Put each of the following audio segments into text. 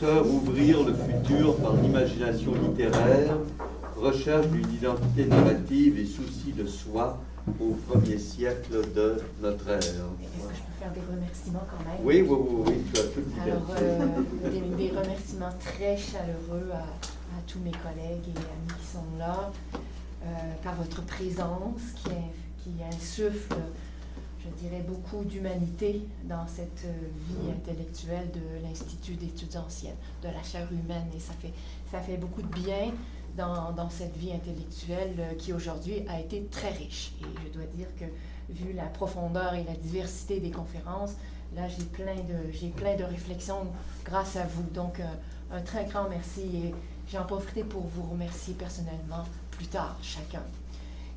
auteur ouvrir le futur par l'imagination littéraire, recherche d'une identité narrative et souci de soi au premier siècle de notre ère. Est-ce que je peux faire des remerciements quand même? Oui, tu as toute liberté. Alors, des remerciements très chaleureux à tous mes collègues et amis qui sont là, par votre présence qui insuffle, je dirais, beaucoup d'humanité dans cette vie intellectuelle de l'Institut d'études anciennes, de la chair humaine, et ça fait beaucoup de bien dans cette vie intellectuelle qui aujourd'hui a été très riche. Et je dois dire que, vu la profondeur et la diversité des conférences, là j'ai plein de réflexions grâce à vous. Donc un très grand merci, et j'en profite pour vous remercier personnellement plus tard, chacun.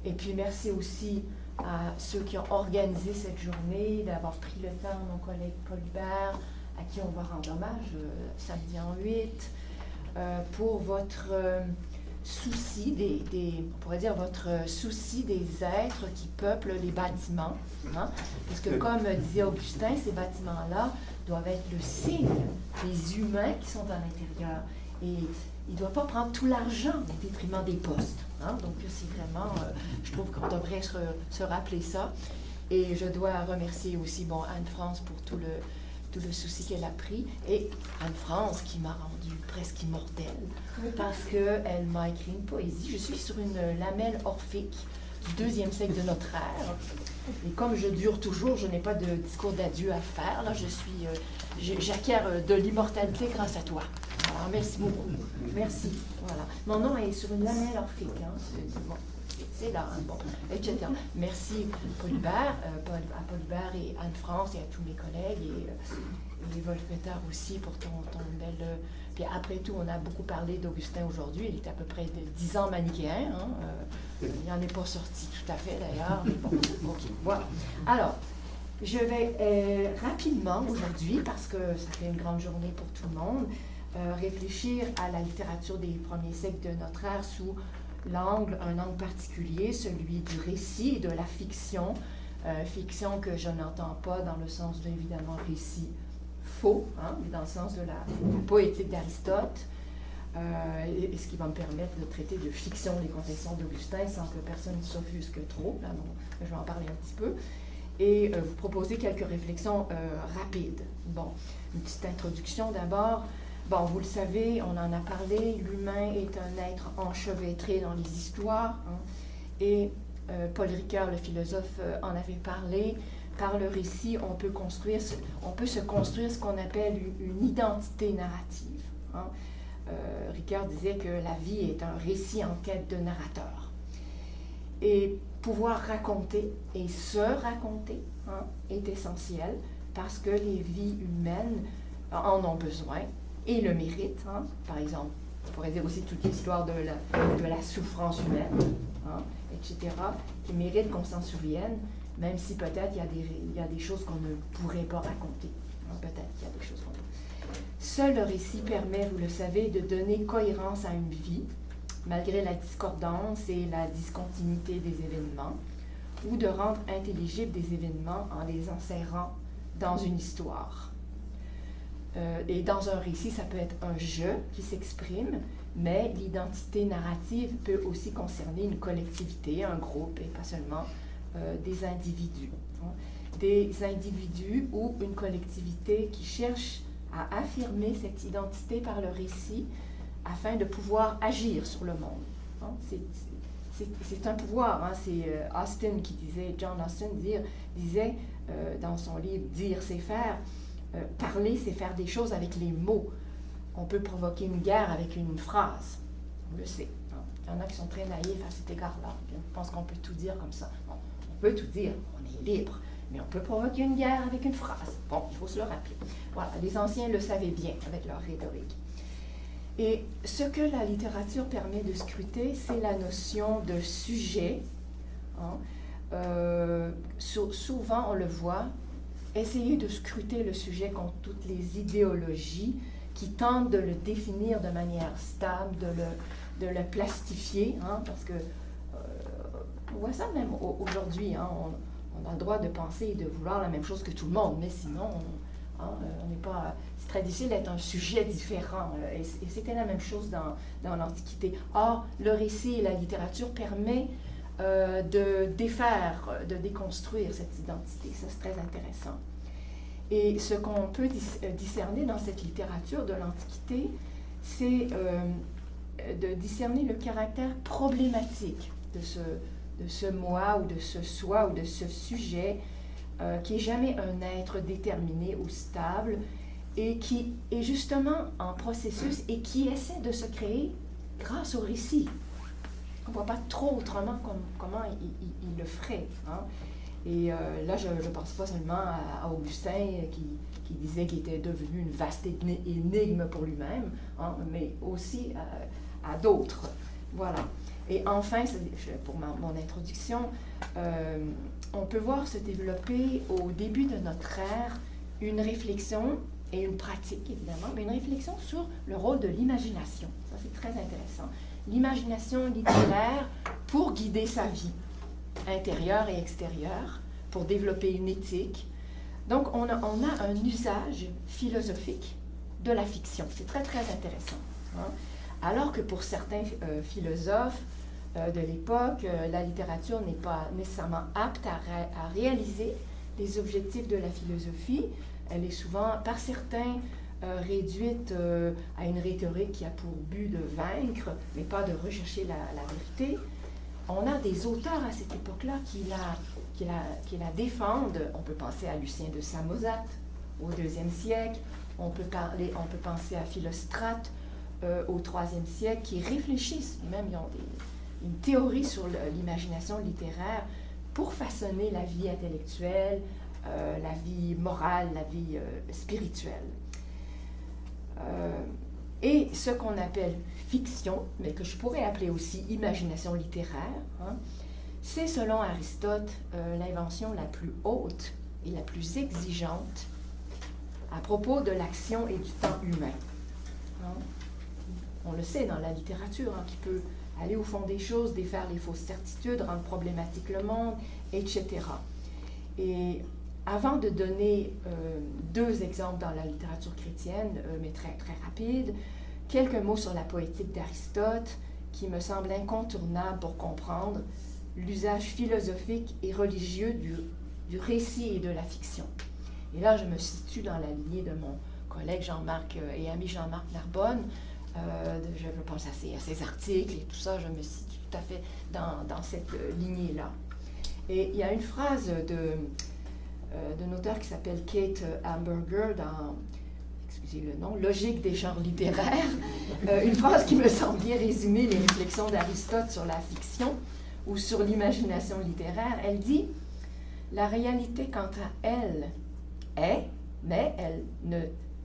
Et puis merci aussi à ceux qui ont organisé cette journée, d'avoir pris le temps, mon collègue Paul Hubert, à qui on va rendre hommage samedi en 8, pour votre souci on pourrait dire votre souci des êtres qui peuplent les bâtiments. Hein? Parce que comme disait Augustin, ces bâtiments-là doivent être le signe des humains qui sont à l'intérieur. Et il ne doit pas prendre tout l'argent au détriment des postes. Hein? Donc c'est vraiment, je trouve qu'on devrait se rappeler ça. Et je dois remercier aussi Anne-France pour tout le souci qu'elle a pris. Et Anne-France qui m'a rendue presque immortelle parce qu'elle m'a écrit une poésie. Je suis sur une lamelle orphique du 2e siècle de notre ère. Et comme je dure toujours, je n'ai pas de discours d'adieu à faire. Là, j'acquiers de l'immortalité grâce à toi. Alors, merci beaucoup. Merci. Voilà. Mon nom est sur une lamelle orphique. Hein. C'est là, hein, bon, etc. Merci Paul Hubert, à Paul Hubert et Anne-France et à tous mes collègues et Wolf-Peter aussi pour ton bel... Puis après tout, on a beaucoup parlé d'Augustin aujourd'hui. Il est à peu près de 10 ans manichéen. Hein, il n'en est pas sorti tout à fait d'ailleurs. Mais bon, ok, voilà. Alors, je vais rapidement aujourd'hui, parce que ça fait une grande journée pour tout le monde, réfléchir à la littérature des premiers siècles de notre ère sous un angle particulier, celui du récit et de la fiction. Fiction que je n'entends pas dans le sens de, évidemment, récit faux, hein, mais dans le sens de la poétique d'Aristote, et ce qui va me permettre de traiter de fiction les confessions d'Augustin sans que personne ne s'offusque trop. Là, bon, je vais en parler un petit peu. Et vous proposer quelques réflexions rapides. Bon, une petite introduction d'abord. Bon, vous le savez, on en a parlé, l'humain est un être enchevêtré dans les histoires, hein, et Paul Ricoeur, le philosophe, en avait parlé. Par le récit, on peut se construire ce qu'on appelle une identité narrative. Hein. Ricoeur disait que la vie est un récit en quête de narrateur. Et pouvoir raconter et se raconter, hein, est essentiel parce que les vies humaines en ont besoin et le méritent. Hein. Par exemple, on pourrait dire aussi toute l'histoire de la souffrance humaine, hein, etc., qui mérite qu'on s'en souvienne, même si peut-être il y a des choses qu'on ne pourrait pas raconter. Hein, peut-être qu'il y a des choses qu'on peut. Seul le récit permet, vous le savez, de donner cohérence à une vie, malgré la discordance et la discontinuité des événements, ou de rendre intelligibles des événements en les insérant dans une histoire. Et dans un récit, ça peut être un je qui s'exprime, mais l'identité narrative peut aussi concerner une collectivité, un groupe, et pas seulement des individus. Hein. Des individus ou une collectivité qui cherche à affirmer cette identité par le récit afin de pouvoir agir sur le monde. Hein. C'est un pouvoir. Hein. C'est Austin qui disait, John Austin disait dans son livre « Dire, c'est faire », parler, c'est faire des choses avec les mots. On peut provoquer une guerre avec une phrase. On le sait. Hein. Il y en a qui sont très naïfs à cet égard-là. On pense qu'on peut tout dire comme ça. Bon, on peut tout dire, on est libre. Mais on peut provoquer une guerre avec une phrase. Bon, il faut se le rappeler. Voilà, les anciens le savaient bien avec leur rhétorique. Et ce que la littérature permet de scruter, c'est la notion de sujet. Hein. Souvent, on le voit, essayer de scruter le sujet contre toutes les idéologies qui tentent de le définir de manière stable, de le plastifier, hein, parce que on voit ça même aujourd'hui, hein, on a le droit de penser et de vouloir la même chose que tout le monde, mais sinon Hein, on n'est pas, c'est très difficile d'être un sujet différent. Et c'était la même chose dans l'Antiquité. Or, le récit et la littérature permettent de défaire, de déconstruire cette identité. Ça, c'est très intéressant. Et ce qu'on peut discerner dans cette littérature de l'Antiquité, c'est de discerner le caractère problématique de ce moi ou de ce soi ou de ce sujet qui n'est jamais un être déterminé ou stable et qui est justement en processus et qui essaie de se créer grâce au récit. On ne voit pas trop autrement comment il le ferait. Hein. Et là, je ne pense pas seulement à Augustin qui disait qu'il était devenu une vaste énigme pour lui-même, hein, mais aussi à d'autres. Voilà. Et enfin, pour mon introduction, on peut voir se développer au début de notre ère une réflexion et une pratique, évidemment, mais une réflexion sur le rôle de l'imagination. Ça, c'est très intéressant. L'imagination littéraire pour guider sa vie intérieure et extérieure, pour développer une éthique. Donc, on a un usage philosophique de la fiction. C'est très, très intéressant. Hein? Alors que pour certains philosophes de l'époque, la littérature n'est pas nécessairement apte à réaliser les objectifs de la philosophie. Elle est souvent, par certains, réduite à une rhétorique qui a pour but de vaincre, mais pas de rechercher la vérité. On a des auteurs à cette époque-là qui la défendent. On peut penser à Lucien de Samosate au IIe siècle. On peut penser à Philostrate au IIIe siècle, qui réfléchissent, même ils ont une théorie sur l'imagination littéraire pour façonner la vie intellectuelle, la vie morale, la vie spirituelle. Et ce qu'on appelle fiction, mais que je pourrais appeler aussi imagination littéraire, hein, c'est selon Aristote l'invention la plus haute et la plus exigeante à propos de l'action et du temps humain. Hein. On le sait dans la littérature, hein, qui peut aller au fond des choses, défaire les fausses certitudes, rendre problématique le monde, etc. Et avant de donner deux exemples dans la littérature chrétienne, mais très, très rapides, quelques mots sur la poétique d'Aristote, qui me semble incontournable pour comprendre l'usage philosophique et religieux du récit et de la fiction. Et là, je me situe dans la lignée de mon collègue Jean-Marc et ami Jean-Marc Narbonne. Je pense à ses articles et tout ça, je me situe tout à fait dans cette lignée-là. Et il y a une phrase d'un auteur qui s'appelle Kate Hamburger dans, excusez le nom, Logique des genres littéraires, une phrase qui me semble bien résumer les réflexions d'Aristote sur la fiction ou sur l'imagination littéraire. Elle dit « La réalité, quant à elle, est, mais elle ne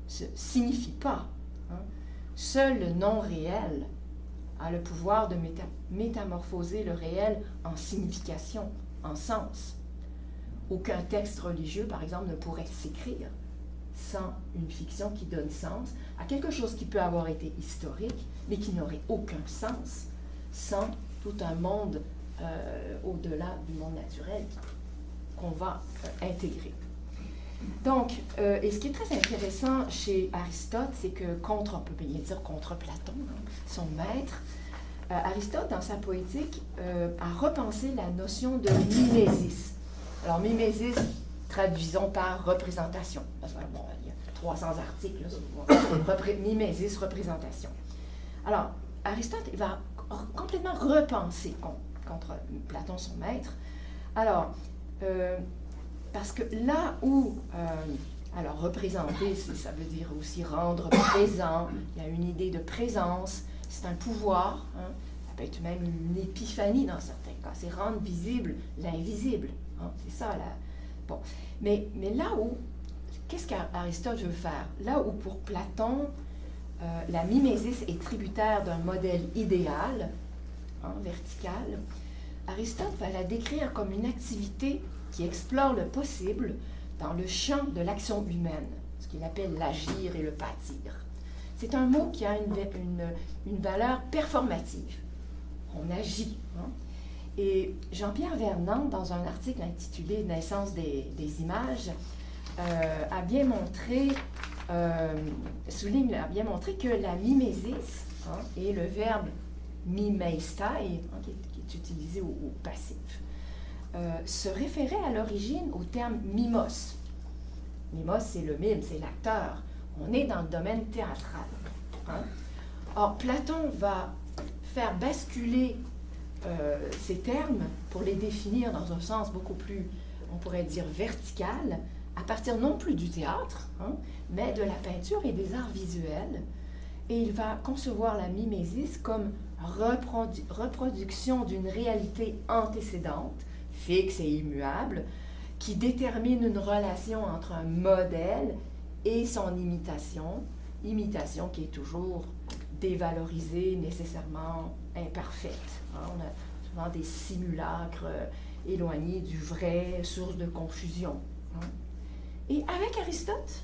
se signifie pas. Hein. Seul le non-réel a le pouvoir de métamorphoser le réel en signification, en sens. Aucun texte religieux, par exemple, ne pourrait s'écrire sans une fiction qui donne sens à quelque chose qui peut avoir été historique, mais qui n'aurait aucun sens sans tout un monde au-delà du monde naturel qu'on va intégrer. Donc, et ce qui est très intéressant chez Aristote, c'est que on peut bien dire contre Platon, hein, son maître, Aristote, dans sa poétique, a repensé la notion de mimésis. Alors, mimésis, traduisons par représentation. Parce que, bon, il y a 300 articles là, mimésis, représentation. Alors, Aristote il va complètement repenser contre Platon, son maître. Alors, parce que là où, alors représenter, ça veut dire aussi rendre présent, il y a une idée de présence, c'est un pouvoir, hein, ça peut être même une épiphanie dans certains cas, c'est rendre visible l'invisible, hein, c'est ça là. Bon, mais là où, qu'est-ce qu'Aristote veut faire? Là où pour Platon, la mimésis est tributaire d'un modèle idéal, hein, vertical, Aristote va la décrire comme une activité qui explore le possible dans le champ de l'action humaine, ce qu'il appelle l'agir et le pâtir. C'est un mot qui a une valeur performative. On agit. Hein? Et Jean-Pierre Vernant, dans un article intitulé « Naissance des images », a bien montré, a bien montré que la mimésis, et le verbe mimeistai, qui est utilisé au passif, se référait à l'origine au terme mimos. Mimos, c'est le mime, c'est l'acteur. On est dans le domaine théâtral. Or, Platon va faire basculer ces termes pour les définir dans un sens beaucoup plus, on pourrait dire, vertical, à partir non plus du théâtre, mais de la peinture et des arts visuels. Et il va concevoir la mimésis comme reproduction d'une réalité antécédente, fixe et immuable, qui détermine une relation entre un modèle et son imitation qui est toujours dévalorisée, nécessairement imparfaite. On a souvent des simulacres éloignés du vrai, source de confusion. Et avec Aristote,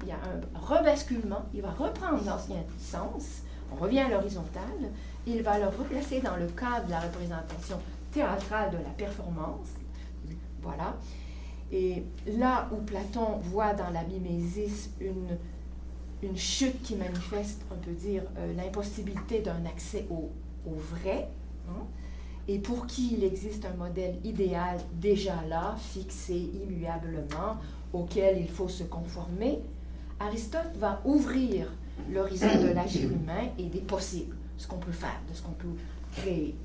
il y a un rebasculement, il va reprendre l'ancien sens, on revient à l'horizontale, il va le replacer dans le cadre de la représentation théâtrale de la performance. Voilà. Et là où Platon voit dans la mimésis une chute qui manifeste, on peut dire, l'impossibilité d'un accès au vrai, et pour qui il existe un modèle idéal déjà là, fixé immuablement, auquel il faut se conformer, Aristote va ouvrir l'horizon de l'agir humain et des possibles, ce qu'on peut faire, de ce qu'on peut créer.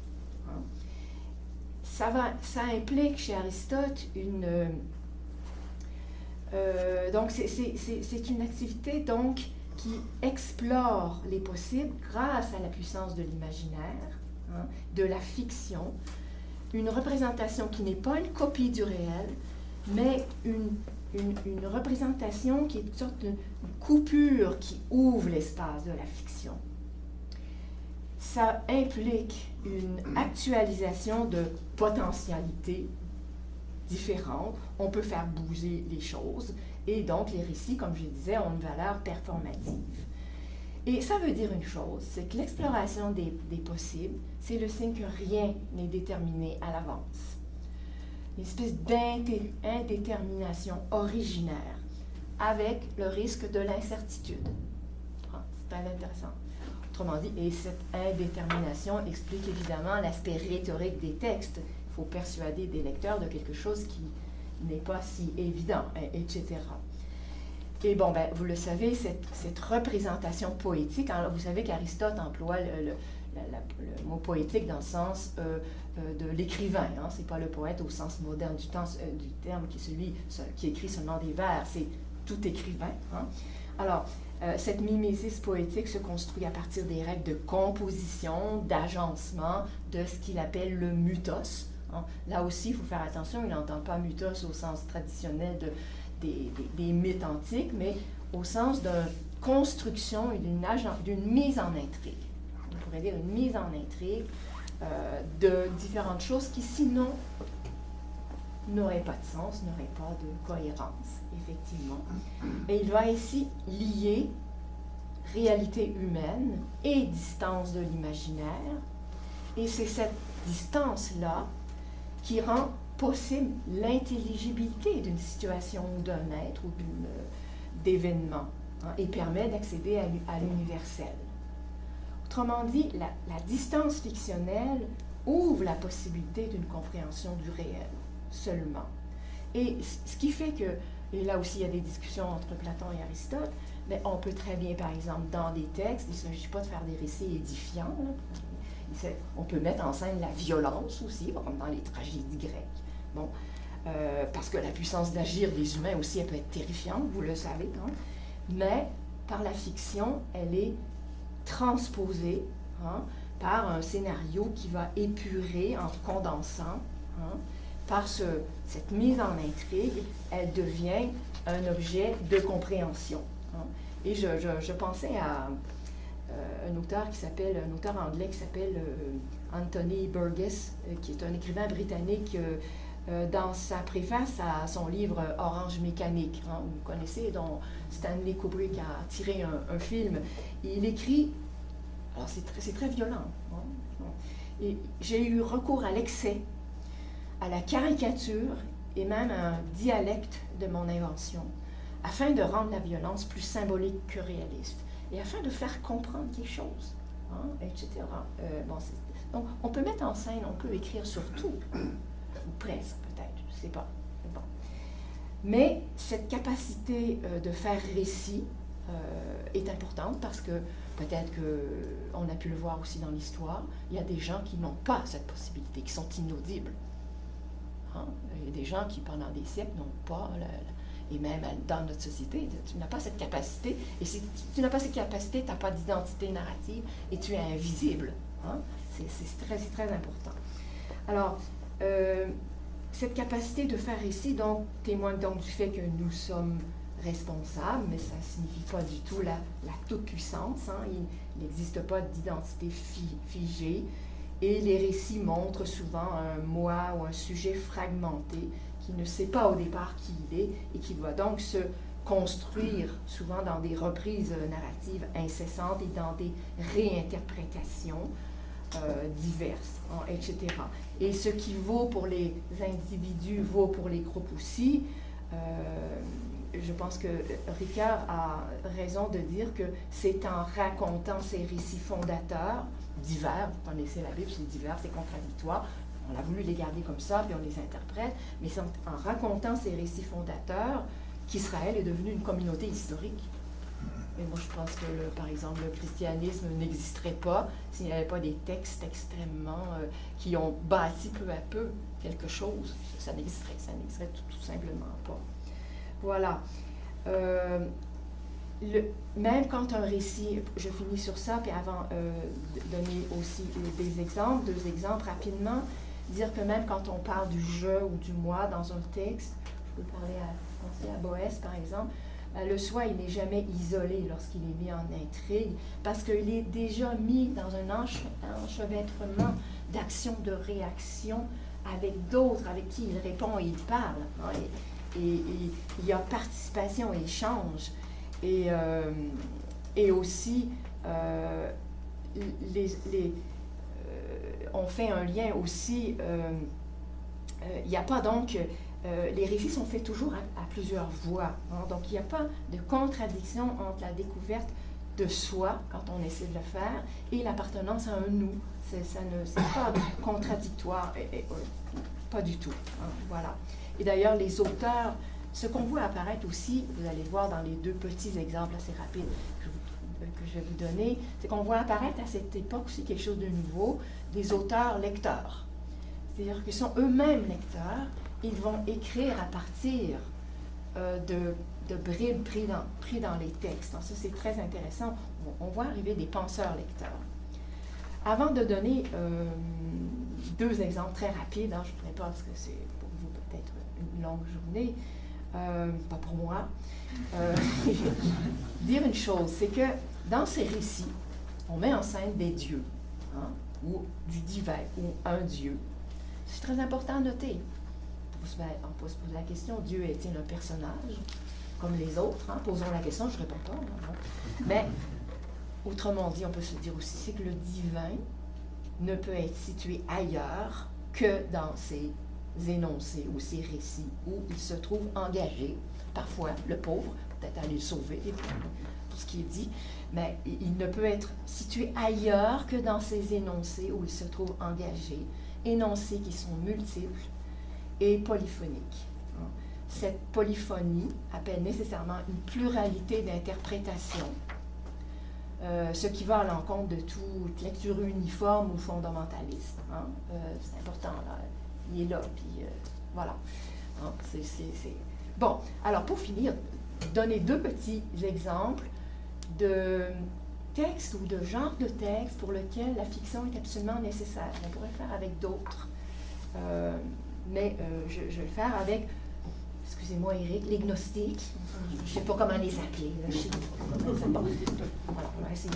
Ça implique chez Aristote donc c'est une activité donc qui explore les possibles grâce à la puissance de l'imaginaire, de la fiction, une représentation qui n'est pas une copie du réel, mais une représentation qui est une sorte de coupure qui ouvre l'espace de la fiction. Ça implique une actualisation de potentialités différentes. On peut faire bouger les choses et donc les récits, comme je disais, ont une valeur performative. Et ça veut dire une chose, c'est que l'exploration des possibles, c'est le signe que rien n'est déterminé à l'avance. Une espèce d'indétermination originaire avec le risque de l'incertitude. C'est très intéressant. Autrement dit, et cette indétermination explique évidemment l'aspect rhétorique des textes. Il faut persuader des lecteurs de quelque chose qui n'est pas si évident, etc. Et bon, ben, vous le savez, cette représentation poétique, alors vous savez qu'Aristote emploie le mot poétique dans le sens de l'écrivain. Ce n'est pas le poète au sens moderne du terme qui est celui qui écrit seulement des vers, c'est tout écrivain. Alors, cette mimésis poétique se construit à partir des règles de composition, d'agencement, de ce qu'il appelle le mythos. Là aussi, il faut faire attention, il n'entend pas mythos au sens traditionnel des mythes antiques, mais au sens d'une construction et d'une mise en intrigue. On pourrait dire une mise en intrigue de différentes choses qui, sinon, n'auraient pas de sens, n'auraient pas de cohérence, effectivement. Et il va ainsi lier réalité humaine et distance de l'imaginaire. Et c'est cette distance-là qui rend possible l'intelligibilité d'une situation ou d'un être ou d'événement, et permet d'accéder à l'universel. Autrement dit, la distance fictionnelle ouvre la possibilité d'une compréhension du réel seulement. Et ce qui fait que, et là aussi il y a des discussions entre Platon et Aristote, mais on peut très bien, par exemple, dans des textes, il ne s'agit pas de faire des récits édifiants, on peut mettre en scène la violence aussi, comme dans les tragédies grecques. Bon, parce que la puissance d'agir des humains aussi, elle peut être terrifiante, vous le savez, mais par la fiction, elle est transposée par un scénario qui va épurer en condensant. Par cette mise en intrigue, elle devient un objet de compréhension. Et je pensais à un auteur anglais qui s'appelle Anthony Burgess, qui est un écrivain britannique. Dans sa préface à son livre Orange Mécanique, vous connaissez, dont Stanley Kubrick a tiré un film, et il écrit, alors c'est très violent, et j'ai eu recours à l'excès, à la caricature et même un dialecte de mon invention, afin de rendre la violence plus symbolique que réaliste, et afin de faire comprendre les choses, hein, etc. Donc, on peut mettre en scène, on peut écrire sur tout, ou presque peut-être, je ne sais pas. Bon. Mais cette capacité de faire récit est importante parce que peut-être qu'on a pu le voir aussi dans l'histoire, il y a des gens qui n'ont pas cette possibilité, qui sont inaudibles. Hein? Il y a des gens qui, pendant des siècles, n'ont pas, et même dans notre société, tu n'as pas cette capacité, et si tu n'as pas cette capacité, tu n'as pas d'identité narrative, et tu es invisible. Hein? C'est très important. Alors, cette capacité de faire récit donc, témoigne donc du fait que nous sommes responsables, mais ça ne signifie pas du tout la toute-puissance. Hein. Il n'existe pas d'identité figée. Et les récits montrent souvent un moi ou un sujet fragmenté qui ne sait pas au départ qui il est et qui doit donc se construire souvent dans des reprises narratives incessantes et dans des réinterprétations diverses, hein, etc. Et ce qui vaut pour les individus vaut pour les groupes aussi. Je pense que Ricard a raison de dire que c'est en racontant ces récits fondateurs, divers, vous connaissez la Bible, c'est divers, c'est contradictoire, on a voulu les garder comme ça, puis on les interprète, mais c'est en racontant ces récits fondateurs qu'Israël est devenu une communauté historique. Et moi, je pense que, par exemple, le christianisme n'existerait pas s'il n'y avait pas des textes extrêmement qui ont bâti peu à peu quelque chose. Ça n'existerait tout simplement pas. Voilà. Même quand un récit, je finis sur ça, puis avant de donner aussi des exemples, 2 exemples rapidement, dire que même quand on parle du je ou du moi dans un texte, je peux penser à Boès par exemple, le soi, il n'est jamais isolé lorsqu'il est mis en intrigue, parce qu'il est déjà mis dans un enchevêtrement d'actions, de réactions avec d'autres avec qui il répond et il parle. Hein, et il y a participation, échange, et aussi on fait un lien aussi, il n'y a pas donc, les récits sont faits toujours à plusieurs voix, hein, donc il n'y a pas de contradiction entre la découverte de soi, quand on essaie de le faire, et l'appartenance à un nous. C'est pas contradictoire, pas du tout. Hein, voilà. Et d'ailleurs, les auteurs, ce qu'on voit apparaître aussi, vous allez voir dans les 2 petits exemples assez rapides que je vais vous donner, c'est qu'on voit apparaître à cette époque aussi quelque chose de nouveau, des auteurs lecteurs. C'est-à-dire qu'ils sont eux-mêmes lecteurs, ils vont écrire à partir de bribes pris dans les textes. Donc ça, c'est très intéressant. On voit arriver des penseurs lecteurs. Avant de donner 2 exemples très rapides, hein, je ne pourrais pas, parce que c'est pour vous peut-être une longue journée, pas pour moi, dire une chose, c'est que dans ces récits, on met en scène des dieux, hein, ou du divin, ou un dieu. C'est très important à noter. On peut se poser la question, Dieu est-il un personnage comme les autres? Hein? Posons la question, je ne réponds pas. Hein? Mais, autrement dit, on peut se dire aussi, c'est que le divin ne peut être situé ailleurs que dans ces énoncés ou ces récits où il se trouve engagé. Parfois, le pauvre, peut-être aller le sauver, tout ce qui est dit, mais il ne peut être situé ailleurs que dans ces énoncés où il se trouve engagé, énoncés qui sont multiples et polyphoniques. Cette polyphonie appelle nécessairement une pluralité d'interprétations, ce qui va à l'encontre de toute lecture uniforme ou fondamentaliste. Hein. C'est important, là. Il est là, puis voilà. Hein, Bon, alors pour finir, donner 2 petits exemples de textes ou de genres de textes pour lesquels la fiction est absolument nécessaire. On pourrait le faire avec d'autres, mais je vais le faire avec, excusez-moi Éric, les gnostiques. Je ne sais pas comment les appeler. Bon. Voilà, on va essayer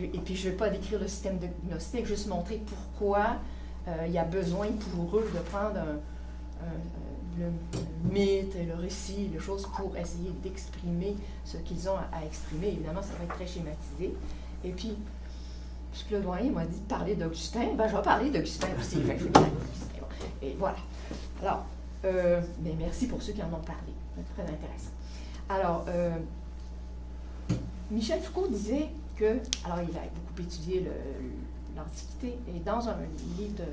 et puis je ne vais pas décrire le système de gnostique, juste montrer pourquoi il y a besoin pour eux de prendre le mythe, le récit, les choses pour essayer d'exprimer ce qu'ils ont à exprimer. Évidemment, ça va être très schématisé. Et puis, puisque le doyen m'a dit de parler d'Augustin, ben, je vais parler d'Augustin aussi. Et voilà. Alors, Mais merci pour ceux qui en ont parlé. C'est très intéressant. Alors, Michel Foucault disait que, alors il a beaucoup étudié l'Antiquité, et dans un livre,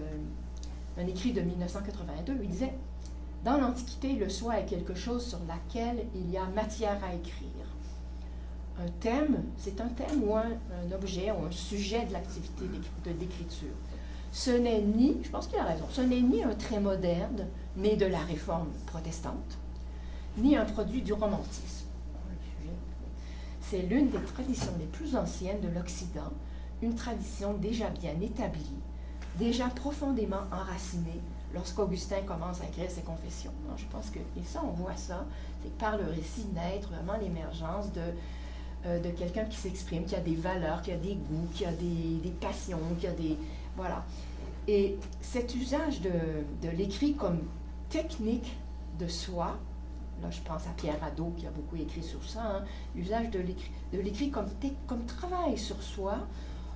un écrit de 1982, il disait « Dans l'Antiquité, le soi est quelque chose sur laquelle il y a matière à écrire. Un thème, c'est un thème ou un objet ou un sujet de l'activité d'écriture. Ce n'est ni, je pense qu'il a raison, ce n'est ni un trait moderne, né de la réforme protestante, ni un produit du romantisme. C'est l'une des traditions les plus anciennes de l'Occident, une tradition déjà bien établie, déjà profondément enracinée lorsqu'Augustin commence à écrire ses confessions. Je pense que, et ça on voit ça, c'est par le récit naître vraiment l'émergence de quelqu'un qui s'exprime, qui a des valeurs, qui a des goûts, qui a des passions, qui a des... Voilà. Et cet usage de l'écrit comme technique de soi, là je pense à Pierre Hadot qui a beaucoup écrit sur ça, l'usage de l'écrit comme travail sur soi,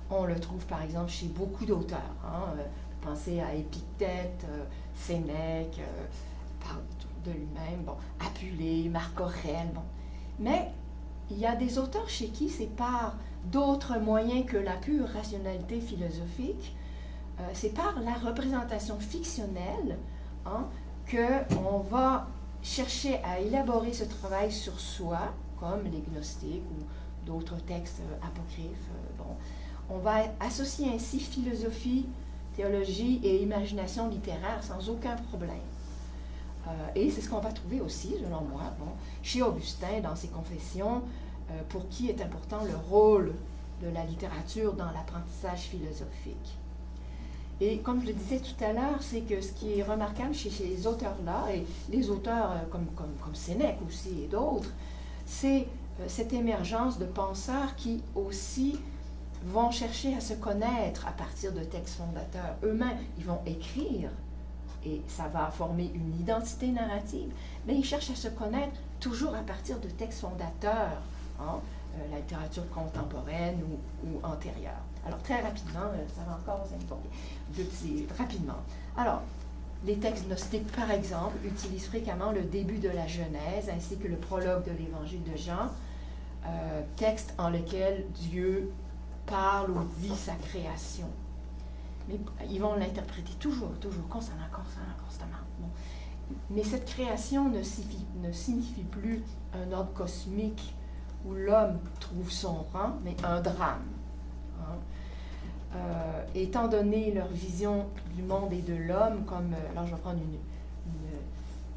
on le trouve par exemple chez beaucoup d'auteurs. Pensez à Épictète, Sénèque, parle de lui-même, Apulée, Marc Aurèle. Mais il y a des auteurs chez qui c'est par d'autres moyens que la pure rationalité philosophique, c'est par la représentation fictionnelle qu'on va chercher à élaborer ce travail sur soi, comme les gnostiques ou d'autres textes apocryphes. On va associer ainsi philosophie, théologie et imagination littéraire sans aucun problème. Et c'est ce qu'on va trouver aussi, selon moi, chez Augustin, dans ses confessions, pour qui est important le rôle de la littérature dans l'apprentissage philosophique. Et comme je le disais tout à l'heure, c'est que ce qui est remarquable chez ces auteurs-là, et les auteurs comme Sénèque aussi et d'autres, c'est cette émergence de penseurs qui aussi vont chercher à se connaître à partir de textes fondateurs. Eux-mêmes, ils vont écrire, et ça va former une identité narrative, mais ils cherchent à se connaître toujours à partir de textes fondateurs, la littérature contemporaine ou antérieure. Alors, très rapidement, ça va encore vous informer. Rapidement. Alors, les textes gnostiques, par exemple, utilisent fréquemment le début de la Genèse, ainsi que le prologue de l'Évangile de Jean, texte en lequel Dieu parle ou dit sa création. Mais ils vont l'interpréter toujours, constamment. Mais cette création ne signifie plus un ordre cosmique où l'homme trouve son rang, mais un drame. Étant donné leur vision du monde et de l'homme comme, alors je vais prendre une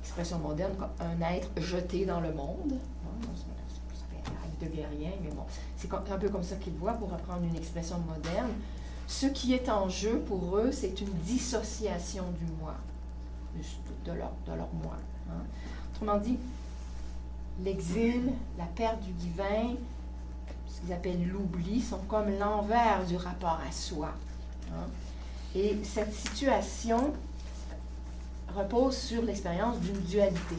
expression moderne, comme un être jeté dans le monde, ça fait heideggerien, mais c'est un peu comme ça qu'ils voient, pour reprendre une expression moderne. Ce qui est en jeu pour eux, c'est une dissociation du moi, de leur moi. Autrement dit, l'exil, la perte du divin, ce qu'ils appellent l'oubli, sont comme l'envers du rapport à soi. Et cette situation repose sur l'expérience d'une dualité.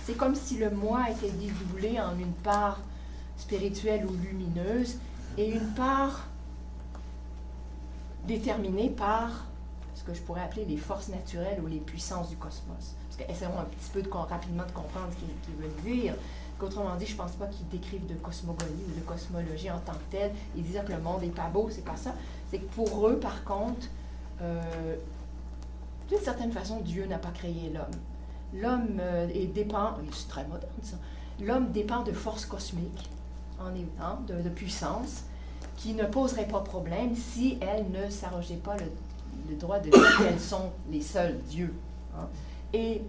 C'est comme si le moi était dédoublé en une part spirituelle ou lumineuse et une part déterminée par ce que je pourrais appeler les forces naturelles ou les puissances du cosmos. Parce que essayons un petit peu rapidement de comprendre ce qu'il veut dire. Autrement dit, je ne pense pas qu'ils décrivent de cosmogonie ou de cosmologie en tant que telle. Ils disent que le monde n'est pas beau, c'est pas ça. C'est que pour eux, par contre, d'une certaine façon, Dieu n'a pas créé l'homme. L'homme dépend, c'est très moderne ça, l'homme dépend de forces cosmiques, de puissance, qui ne poseraient pas problème si elles ne s'arrogeaient pas le droit de dire qu'elles sont les seuls dieux. Et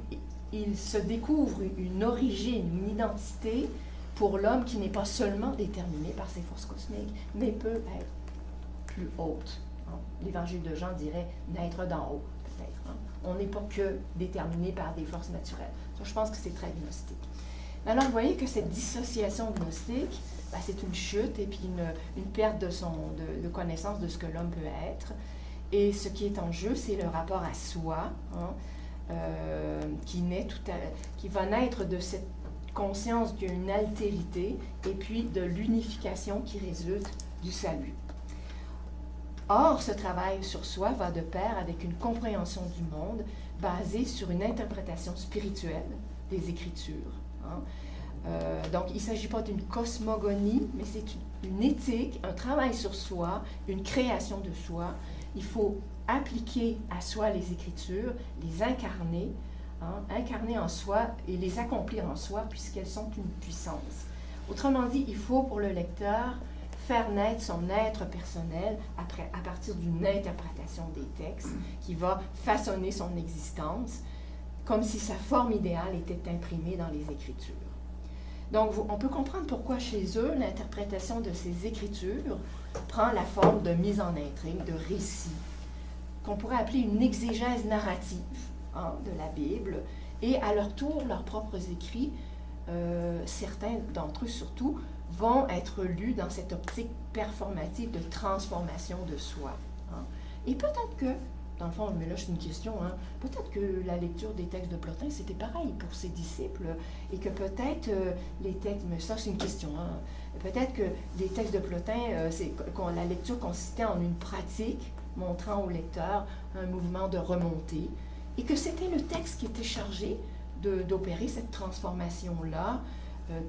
il se découvre une origine, une identité pour l'homme qui n'est pas seulement déterminée par ses forces cosmiques, mais peut être plus haute. L'Évangile de Jean dirait naître d'en haut, peut-être. On n'est pas que déterminé par des forces naturelles. Ça, je pense que c'est très gnostique. Mais alors, vous voyez que cette dissociation gnostique, c'est une chute et puis une perte de connaissance de ce que l'homme peut être. Et ce qui est en jeu, c'est le rapport à soi, qui va naître de cette conscience d'une altérité et puis de l'unification qui résulte du salut. Or, ce travail sur soi va de pair avec une compréhension du monde basée sur une interprétation spirituelle des Écritures. Hein. Donc, il ne s'agit pas d'une cosmogonie, mais c'est une éthique, un travail sur soi, une création de soi. Il faut appliquer à soi les Écritures, les incarner, incarner en soi et les accomplir en soi, puisqu'elles sont une puissance. Autrement dit, il faut pour le lecteur faire naître son être personnel à partir d'une interprétation des textes qui va façonner son existence, comme si sa forme idéale était imprimée dans les Écritures. Donc, on peut comprendre pourquoi chez eux, l'interprétation de ces Écritures prend la forme de mise en intrigue, de récit, qu'on pourrait appeler une exégèse narrative de la Bible, et à leur tour, leurs propres écrits, certains d'entre eux surtout, vont être lus dans cette optique performative de transformation de soi. Et peut-être que, dans le fond, mais là c'est une question, peut-être que la lecture des textes de Plotin, c'était pareil pour ses disciples, et que peut-être les textes, mais ça c'est une question, peut-être que les textes de Plotin, la lecture consistait en une pratique montrant au lecteur un mouvement de remontée, et que c'était le texte qui était chargé d'opérer cette transformation-là,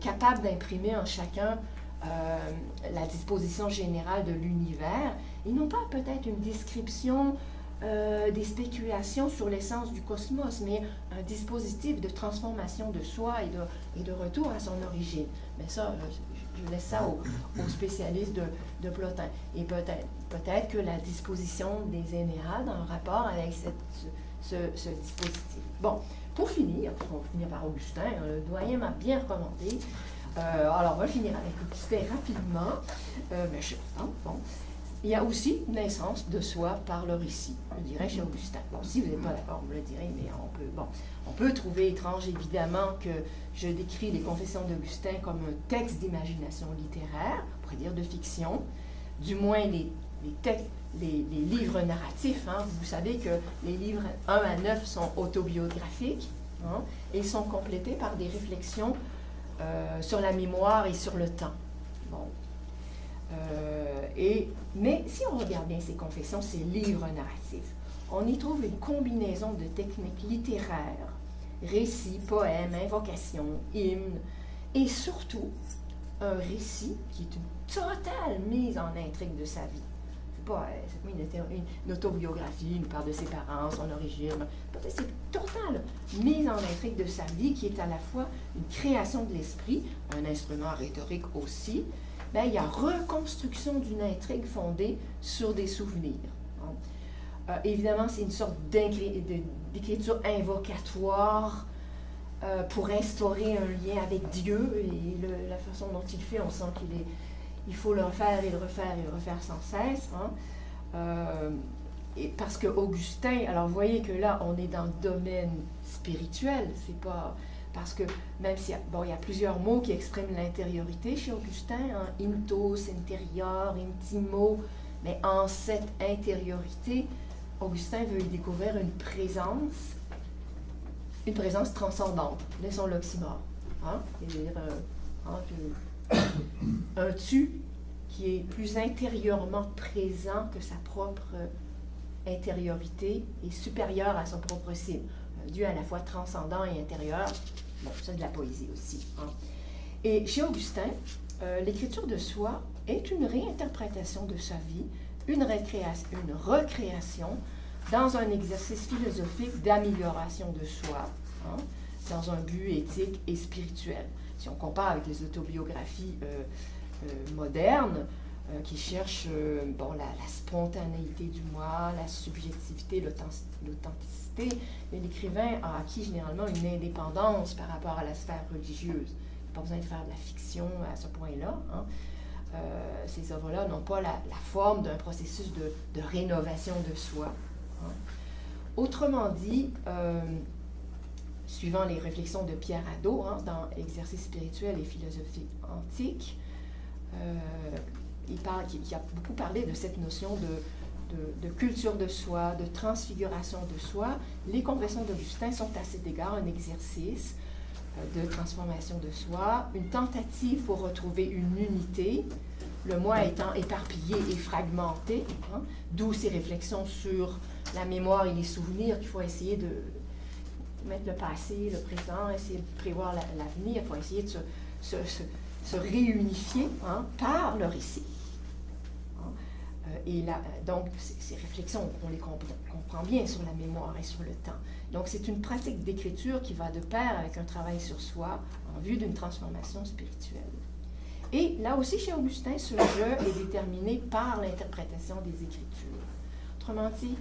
capable d'imprimer en chacun la disposition générale de l'univers, et non pas peut-être une description des spéculations sur l'essence du cosmos, mais un dispositif de transformation de soi et de retour à son origine. Mais ça, je laisse ça aux spécialistes de Plotin. Et peut-être que la disposition des Énéades en rapport avec ce dispositif. Bon, pour finir, on va finir par Augustin, le doyen m'a bien recommandé. Alors, on va finir avec Augustin rapidement. Mais je suis contente, bon. Il y a aussi naissance de soi par le récit, je dirais, chez Augustin. Bon, si vous n'êtes pas d'accord, vous me le direz, mais on peut trouver étrange, évidemment, que je décris les Confessions d'Augustin comme un texte d'imagination littéraire, on pourrait dire de fiction, du moins les livres narratifs. Vous savez que les livres 1 à 9 sont autobiographiques et sont complétés par des réflexions sur la mémoire et sur le temps. Bon. Mais si on regarde bien ces confessions, ces livres narratifs, on y trouve une combinaison de techniques littéraires, récits, poèmes, invocations, hymnes, et surtout un récit qui est une totale mise en intrigue de sa vie. C'est pas une autobiographie, il nous parle de ses parents, son origine, c'est une totale mise en intrigue de sa vie qui est à la fois une création de l'esprit, un instrument rhétorique aussi. Il y a reconstruction d'une intrigue fondée sur des souvenirs. Évidemment, c'est une sorte d'écriture invocatoire pour instaurer un lien avec Dieu, et la façon dont il fait, on sent qu'il faut le refaire et le refaire et le refaire sans cesse. Et parce que Augustin, alors vous voyez que là, on est dans le domaine spirituel, c'est pas... Parce que même s'il y a plusieurs mots qui expriment l'intériorité chez Augustin, intos, intérieur, intimo, mais en cette intériorité, Augustin veut y découvrir une présence transcendante. Laissons l'oxymore. C'est-à-dire un tu qui est plus intérieurement présent que sa propre intériorité et supérieur à son propre cible. Un Dieu à la fois transcendant et intérieur. Bon, c'est de la poésie aussi. Et chez Augustin, l'écriture de soi est une réinterprétation de sa vie, une recréation dans un exercice philosophique d'amélioration de soi, dans un but éthique et spirituel. Si on compare avec les autobiographies modernes, qui cherchent la spontanéité du moi, la subjectivité, l'authenticité, mais l'écrivain a acquis généralement une indépendance par rapport à la sphère religieuse. Il n'y a pas besoin de faire de la fiction à ce point-là. Ces œuvres-là n'ont pas la forme d'un processus de rénovation de soi. Autrement dit, suivant les réflexions de Pierre Hadot dans Exercice spirituel et philosophie antique, il a beaucoup parlé de cette notion de culture de soi, de transfiguration de soi. Les confessions d'Augustin sont à cet égard un exercice de transformation de soi, une tentative pour retrouver une unité le moi étant éparpillé et fragmenté, hein, d'où ces réflexions sur la mémoire et les souvenirs qu'il faut essayer de mettre le passé, le présent, essayer de prévoir l'avenir, il faut essayer de se réunifier, hein, par le récit. Hein. Et là, donc, ces réflexions, on les comprend bien sur la mémoire et sur le temps. Donc, c'est une pratique d'écriture qui va de pair avec un travail sur soi en vue d'une transformation spirituelle. Et là aussi, chez Augustin, ce jeu est déterminé par l'interprétation des Écritures. Autrement dit,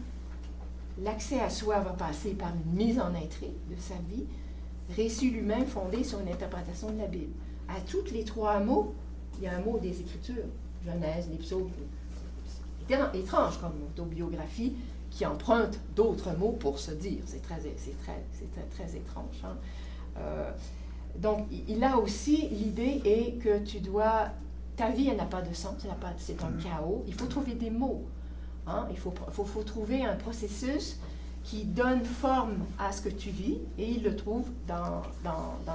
l'accès à soi va passer par une mise en intrigue de sa vie, récit lui-même fondé sur une interprétation de la Bible. À tous les trois mots, il y a un mot des Écritures, Genèse, les psaumes. C'est étrange comme autobiographie qui emprunte d'autres mots pour se dire. C'est très étrange. Hein? Donc, il a aussi l'idée est que ta vie, elle n'a pas de sens, c'est un chaos. Il faut trouver des mots. Hein? Il faut trouver un processus qui donne forme à ce que tu vis, et il le trouve dans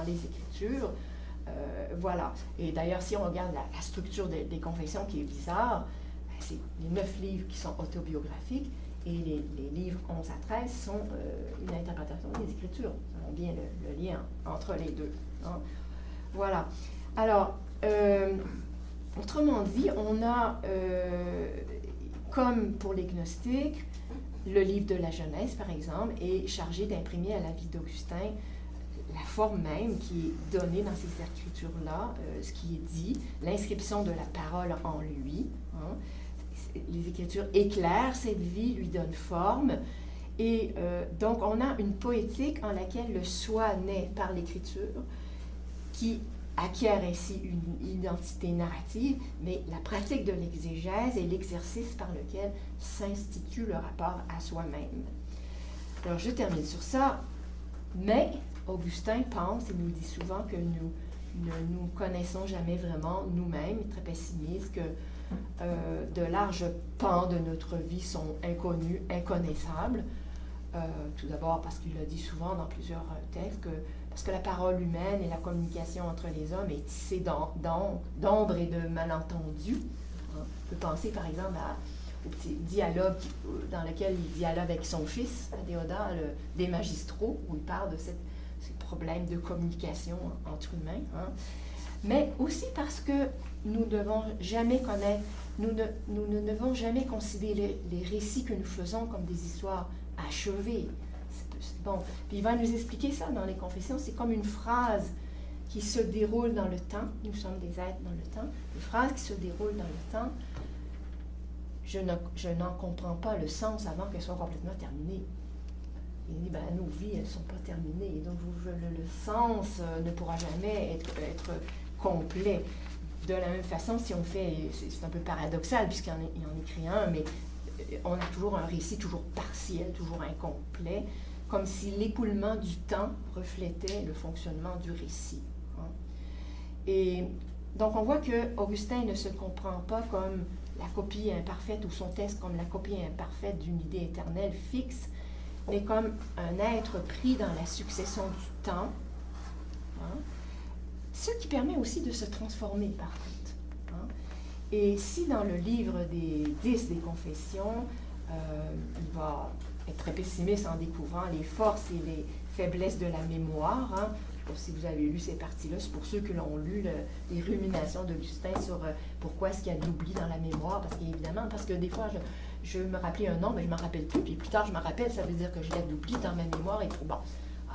les Écritures. Voilà. Et d'ailleurs, si on regarde la structure des confessions qui est bizarre, c'est les 9 livres qui sont autobiographiques, et les livres 11 à 13 sont une interprétation des Écritures. Nous avons bien le lien entre les deux. Hein? Voilà. Alors, autrement dit, on a, comme pour les gnostiques, le livre de la Genèse, par exemple, est chargé d'imprimer à la vie d'Augustin la forme même qui est donnée dans ces écritures-là, ce qui est dit, l'inscription de la parole en lui. Hein? Les Écritures éclairent cette vie, lui donnent forme. Et donc, on a une poétique en laquelle le soi naît par l'Écriture, qui acquiert ainsi une identité narrative, mais la pratique de l'exégèse est l'exercice par lequel s'institue le rapport à soi-même. Alors, je termine sur ça, mais Augustin pense et nous dit souvent que nous ne nous connaissons jamais vraiment nous-mêmes, très pessimiste, que de larges pans de notre vie sont inconnus, inconnaissables. Tout d'abord parce qu'il le dit souvent dans plusieurs textes, parce que la parole humaine et la communication entre les hommes est tissée d'ombre et de malentendus. On peut penser par exemple au petit dialogue dans lequel il dialogue avec son fils, Déodat, des magistraux, où il parle de ces problèmes de communication entre humains. Hein. Mais aussi parce que nous ne devons jamais connaître, nous ne devons jamais considérer les récits que nous faisons comme des histoires achevées. Bon, puis il va nous expliquer ça dans les confessions, c'est comme une phrase qui se déroule dans le temps, nous sommes des êtres dans le temps, une phrase qui se déroule dans le temps, je n'en comprends pas le sens avant qu'elle soit complètement terminée. Il dit, nos vies, elles ne sont pas terminées, et donc le sens ne pourra jamais être complet. De la même façon, si on fait, c'est un peu paradoxal puisqu'il en écrit un, mais on a toujours un récit toujours partiel, toujours incomplet, comme si l'écoulement du temps reflétait le fonctionnement du récit. Hein. Et donc on voit que Augustin ne se comprend pas comme la copie imparfaite ou son texte comme la copie imparfaite d'une idée éternelle fixe, mais comme un être pris dans la succession du temps. Hein. Ce qui permet aussi de se transformer, par contre. Hein. Et si dans le livre des 10 des confessions, il va être très pessimiste en découvrant les forces et les faiblesses de la mémoire, hein. Je ne sais pas si vous avez lu ces parties-là, c'est pour ceux qui l'ont lu, les ruminations d'Augustin sur pourquoi est-ce qu'il y a de l'oubli dans la mémoire, parce que des fois, je me rappelais un nom, mais je ne m'en rappelle plus, puis plus tard, je me rappelle, ça veut dire que j'ai de l'oubli dans ma mémoire, et bon.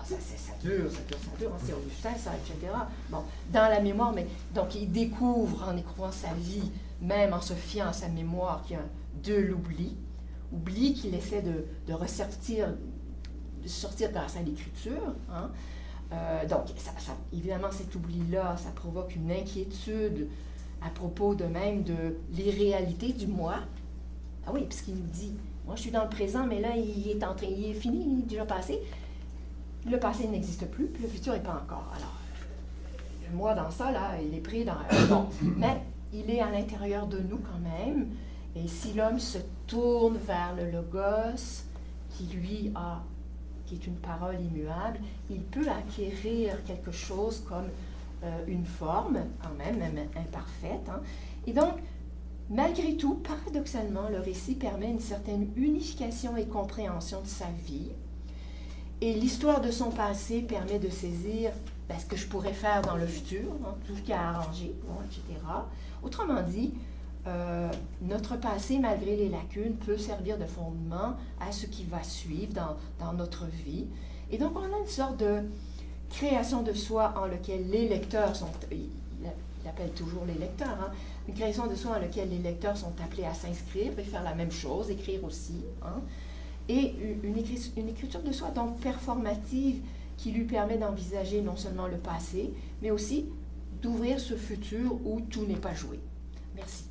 Ça dure, c'est Augustin, ça, etc. Bon, dans la mémoire, mais donc il découvre en écrivant sa vie, même en se fiant à sa mémoire, qu'il y a de l'oubli, qu'il essaie de ressortir, de sortir grâce à l'écriture. Hein. Donc, évidemment, cet oubli-là, ça provoque une inquiétude à propos de même de l'irréalité du moi. Ah oui, puisqu'il nous dit, moi je suis dans le présent, mais là, il est fini, il est déjà passé. Le passé n'existe plus, puis le futur n'est pas encore. Alors, le moi dans ça, là, il est pris dans... Bon, mais il est à l'intérieur de nous quand même, et si l'homme se tourne vers le logos, qui est une parole immuable, il peut acquérir quelque chose comme une forme, quand même imparfaite. Hein. Et donc, Malgré tout, paradoxalement, le récit permet une certaine unification et compréhension de sa vie. Et l'histoire de son passé permet de saisir ce que je pourrais faire dans le futur, hein, tout ce qu'il y a à arranger, bon, etc. Autrement dit, notre passé, malgré les lacunes, peut servir de fondement à ce qui va suivre dans notre vie. Et donc, on a une sorte de création de soi en laquelle les lecteurs sont... Il appelle toujours les lecteurs, hein, une création de soi en laquelle les lecteurs sont appelés à s'inscrire et faire la même chose, écrire aussi. Hein, et une écriture de soi donc performative qui lui permet d'envisager non seulement le passé, mais aussi d'ouvrir ce futur où tout n'est pas joué. Merci.